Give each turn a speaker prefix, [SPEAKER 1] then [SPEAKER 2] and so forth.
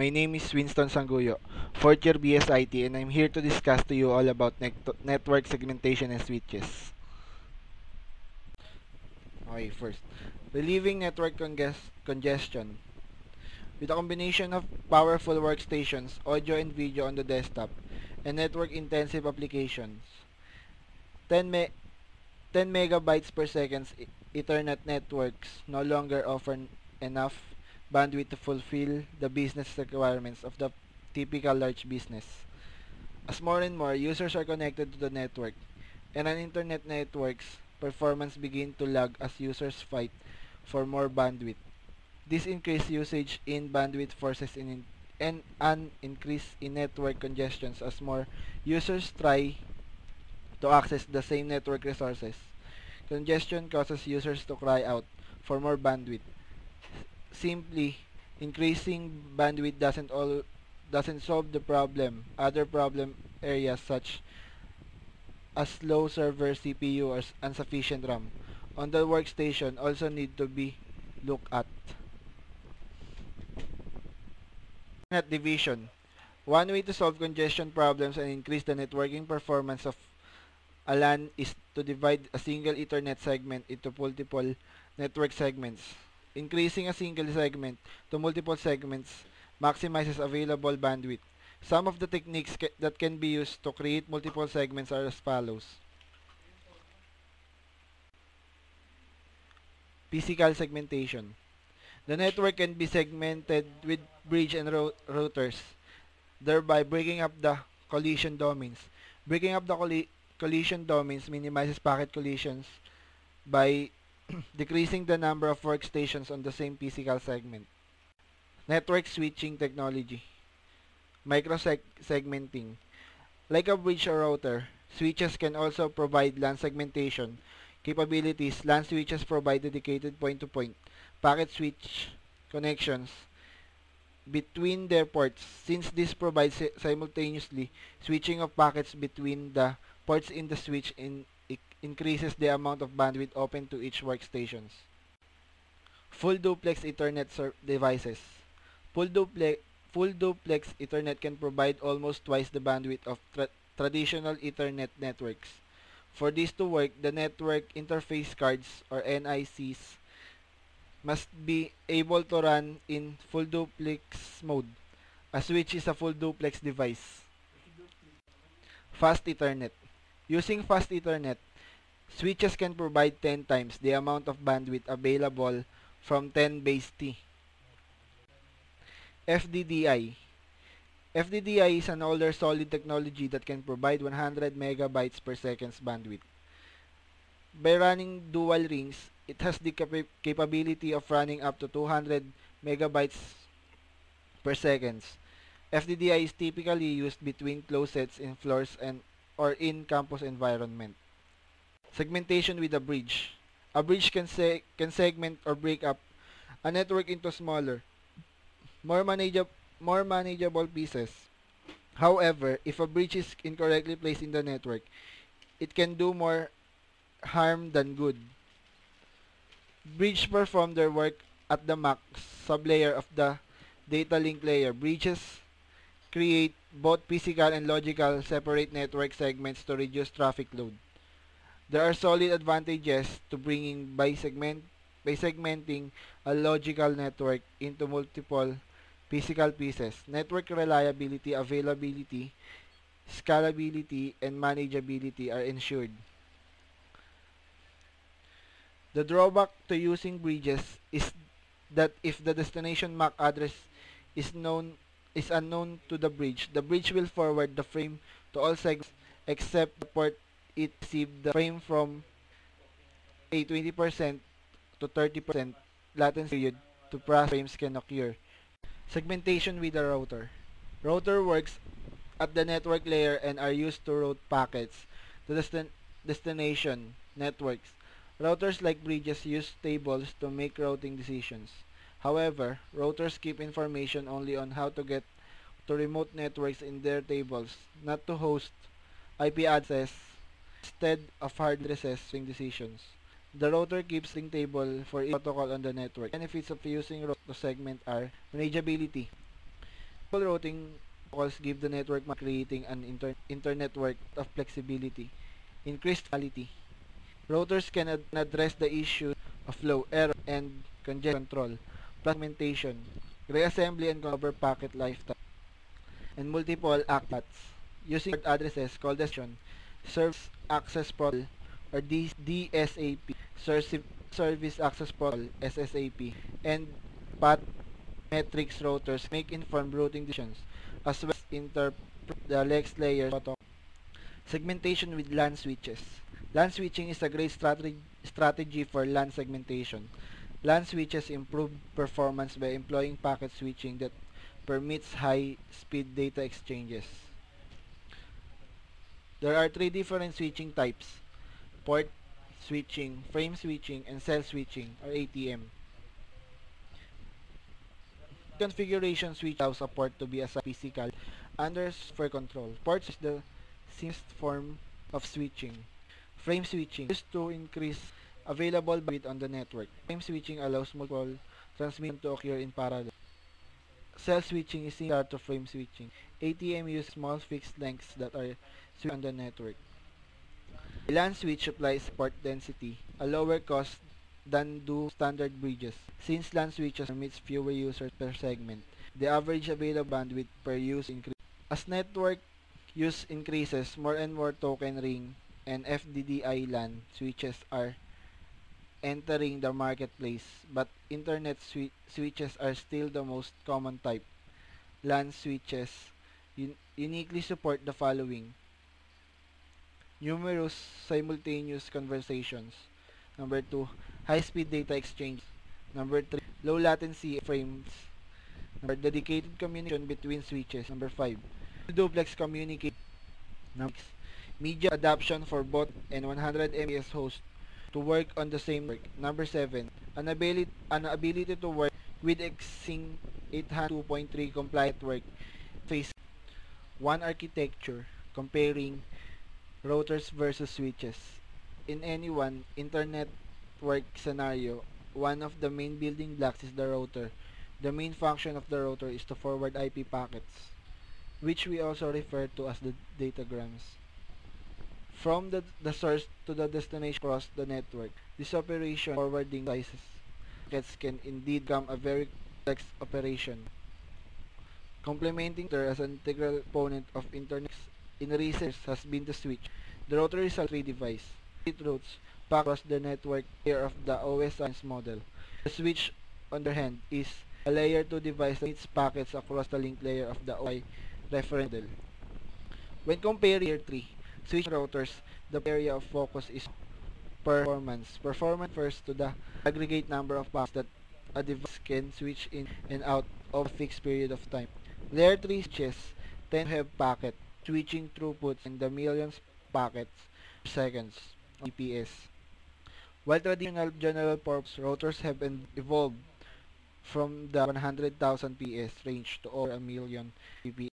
[SPEAKER 1] My name is Winston Sanguyo, 4th year BSIT, and I'm here to discuss to you all about network segmentation and switches. Okay, first, relieving network congestion. With a combination of powerful workstations, audio and video on the desktop, and network-intensive applications, 10, me 10 megabytes per second Ethernet networks no longer offer enough bandwidth to fulfill the business requirements of the typical large business. As more and more users are connected to the network, and on internet networks, performance begin to lag as users fight for more bandwidth. This increased usage in bandwidth forces an increase in network congestions as more users try to access the same network resources. Congestion causes users to cry out for more bandwidth. Simply, increasing bandwidth doesn't solve the problem. Other problem areas such as slow server CPU or insufficient RAM on the workstation also need to be looked at. Net division. One way to solve congestion problems and increase the networking performance of a LAN is to divide a single Ethernet segment into multiple network segments. Increasing a single segment to multiple segments maximizes available bandwidth. Some of the techniques that can be used to create multiple segments are as follows. Physical segmentation. The network can be segmented with bridge and routers, thereby breaking up the collision domains. Breaking up the collision domains minimizes packet collisions by decreasing the number of workstations on the same physical segment. Network switching technology. Microsegmenting. Like a bridge or router, switches can also provide LAN segmentation capabilities. LAN switches provide dedicated point-to-point packet switch connections between their ports. Since this provides simultaneously switching of packets between the ports in the switch, it increases the amount of bandwidth open to each workstations. Full duplex Ethernet devices. Full duplex Ethernet can provide almost twice the bandwidth of traditional Ethernet networks. For this to work, the network interface cards or NICs must be able to run in full duplex mode. A switch is a full duplex device. Fast Ethernet. Using fast Ethernet, switches can provide 10 times the amount of bandwidth available from 10 base T. FDDI. FDDI is an older solid technology that can provide 100 megabytes per second bandwidth. By running dual rings, it has the capability of running up to 200 megabytes per second. FDDI is typically used between closets in floors or in campus environment. Segmentation with a bridge. A bridge can segment or break up a network into smaller, more manageable pieces. However, if a bridge is incorrectly placed in the network, it can do more harm than good. Bridges perform their work at the MAC sublayer of the data link layer. Bridges create both physical and logical separate network segments to reduce traffic load. There are solid advantages to bringing by segmenting a logical network into multiple physical pieces. Network reliability, availability, scalability, and manageability are ensured. The drawback to using bridges is that if the destination MAC address is unknown to the bridge will forward the frame to all segments except the port it received the frame from. A 20% to 30% latency period to process frames can occur. Segmentation with a router. Router works at the network layer and are used to route packets to destination networks. Routers like bridges use tables to make routing decisions. However, routers keep information only on how to get to remote networks in their tables, not to host IP addresses instead of hard addresses decisions. The router keeps link table for each protocol on the network. Benefits of using route to segment are manageability. Full routing protocols give the network creating an internetwork of flexibility, increased quality. Routers can address the issue of flow, error, and congestion control, fragmentation, reassembly and cover packet lifetime, and multiple ACPATs. Using port addresses called destination, Service Access Protocol, or DSAP, Service Access Protocol, SSAP, and path metrics routers make informed routing decisions, as well as interpret the next layer protocol. Segmentation with LAN switches. LAN switching is a great strategy for LAN segmentation. LAN switches improve performance by employing packet switching that permits high-speed data exchanges. There are three different switching types: port switching, frame switching, and cell switching, or ATM. Configuration switch allows a port to be assigned physical under for control. Ports is the simplest form of switching. Frame switching used to increase available bandwidth on the network. Frame switching allows multiple transmission to occur in parallel. Cell switching is similar to frame switching. ATM uses small fixed lengths that are switched on the network. A LAN switch applies port density, a lower cost than do standard bridges. Since LAN switches permits fewer users per segment, the average available bandwidth per use increases. As network use increases, more and more token ring and FDDI LAN switches are entering the marketplace, but internet switches are still the most common type. LAN switches uniquely support the following: numerous simultaneous conversations. Number 2, high-speed data exchange. Number 3, low latency frames. Number 4, dedicated communication between switches. Number 5, duplex communication. Number 6, media adaption for both and 100 Mbps host to work on the same network. Number 7, an ability to work with Xing 802.3 compliant network. Phase 1 architecture, comparing routers versus switches. In any one internet work scenario, one of the main building blocks is the router. The main function of the router is to forward IP packets, which we also refer to as the datagrams, from the source to the destination across the network. This operation forwarding sizes packets can indeed become a very complex operation. Complementing the router as an integral component of internet in recent years has been the switch. The router is a tree device. It routes back across the network layer of the OSI model. The switch, on the other hand, is a layer 2 device that transmits packets across the link layer of the OSI reference model. When comparing layer 3 switch routers, the area of focus is performance. Performance refers to the aggregate number of packets that a device can switch in and out of a fixed period of time. Layer 3 switches tend to have packet switching throughputs in the millions packets per seconds, (TPS). While traditional general purpose routers have evolved from the 100,000 PS range to over a million PPS.